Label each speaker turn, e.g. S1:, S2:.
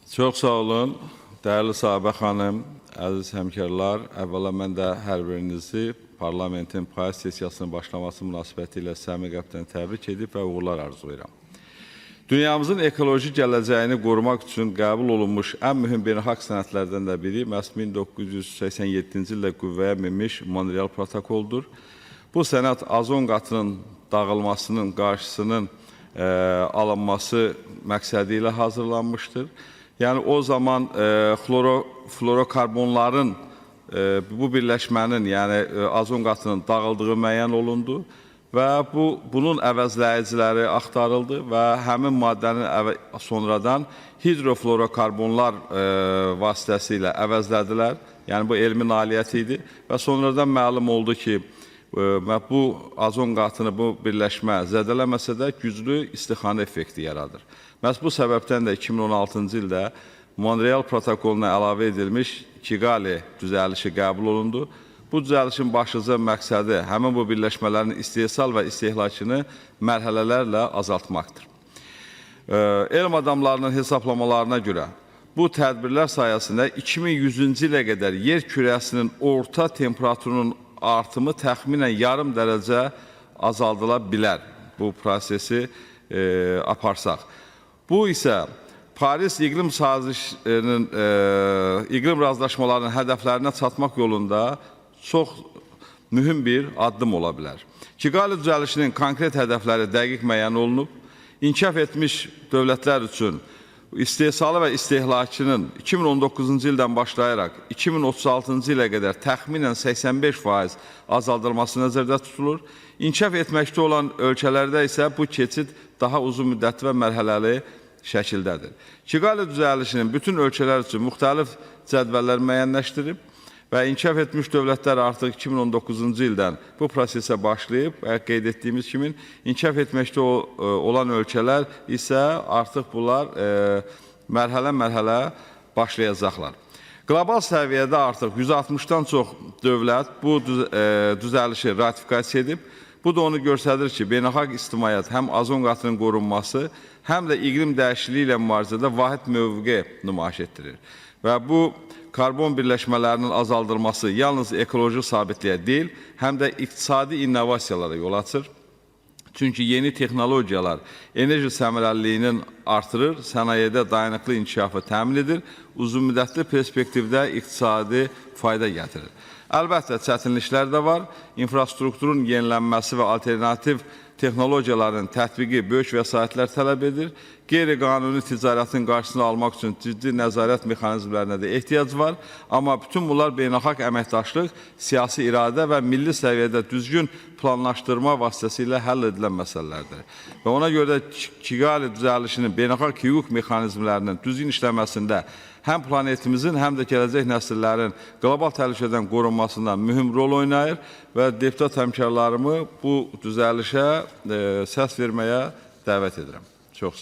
S1: Çox sağ olun, dəyərli Sabah xanım, əziz həmkarlar. Əvvəla mən də hər birinizi parlamentin payız sessiyasının başlaması münasibəti ilə səmimi qəlbdən təbrik edib və uğurlar arzulayıram. Dünyamızın ekoloji gələcəyini qorumaq üçün qəbul olunmuş ən mühüm beynəlxalq sənədlərdən də biri məhz 1987-ci ildə qüvvəyə minmiş Montreal protokoldur. Bu sənəd azon qatının dağılmasının qarşısının alınması məqsədi ilə hazırlanmışdır. Yəni o zaman fluorokarbonların bu birləşmənin, yəni azon qatının dağıldığı müəyyən olundu və bunun əvəzləyiciləri axtarıldı və həmin maddənin sonradan hidrofluorokarbonlar vasitəsilə əvəzlədilər. Yəni bu elmi nailiyyət idi və sonradan məlum oldu ki, bu azon qatını, bu birləşmə zədələməsə də güclü istixana effekti yaradır. Məhz bu səbəbdən də 2016-cı ildə Montreal protokoluna əlavə edilmiş Kigali düzəlişi qəbul olundu. Bu düzəlişin başlıca məqsədi həmin bu birləşmələrin istehsal və istehlakını mərhələlərlə azaltmaqdır. Elm adamlarının hesablamalarına görə bu tədbirlər sayəsində 2100-cü ilə qədər yer kürəsinin orta temperaturunun artımı təxminən yarım dərəcə azaldıla bilər bu prosesi aparsaq. Bu isə Paris iqlim sazişinin, iqlim razılaşmalarının hədəflərinə çatmaq yolunda çox mühüm bir addım ola bilər. Kigali düzəlişinin konkret hədəfləri dəqiq müəyyən olunub, inkişaf etmiş dövlətlər üçün istehsalı və istehlakının 2019-cu ildən başlayaraq 2036-cı ilə qədər təxminən 85% azaldılması nəzərdə tutulur. İnkişaf etməkdə olan ölkələrdə isə bu keçid daha uzun müddətli və mərhələli şəkildədir. Kigali düzəlişinin bütün ölkələr üçün müxtəlif cədvəllər müəyyənləşdirib və inkişaf etmiş dövlətlər artıq 2019-cu ildən bu prosesə başlayıb və qeyd etdiyimiz kimi inkişaf etməkdə olan ölkələr isə artıq bunlar mərhələ-mərhələ başlayacaqlar. Qlobal səviyyədə artıq 160-dan çox dövlət bu düzəlişi ratifikasiya edib. Bu da onu göstərir ki, beynəlxalq ictimaiyyət həm azon qatının qorunması, həm də iqlim dəyişikliyi ilə mübarizədə vahid mövqe nümayiş etdirir. Və bu karbon birləşmələrinin azaldılması yalnız ekoloji sabitliyə deyil, həm də iqtisadi innovasiyalara yol açır. Çünki yeni texnologiyalar enerji səmərəliliyinin artırır, sənayedə dayanıqlı inkişafı təmin edir, uzunmüddətli perspektivdə iqtisadi fayda gətirir. Əlbəttə, çətinliklər də var. İnfrastrukturun yenilənməsi və alternativ texnologiyaların tətbiqi böyük vəsaitlər tələb edir. Qeyri-qanuni ticarətin qarşısını almaq üçün ciddi nəzarət mexanizmlərinə də ehtiyac var. Amma bütün bunlar beynəlxalq əməkdaşlıq, siyasi iradə və milli səviyyədə düzgün planlaşdırma vasitəsilə həll edilən məsələlərdir. Və ona görə də Kigali düzəlişinin beynəlxalq hüquq mexanizmlərinin düzgün işləməsində həm planetimizin, həm də gələcək nəsillərin qlobal təhlükədən qorunmasında mühüm rol oynayır və deputat həmkarlarımı bu düzəlişə səs verməyə dəvət edirəm. Çox sağ olun.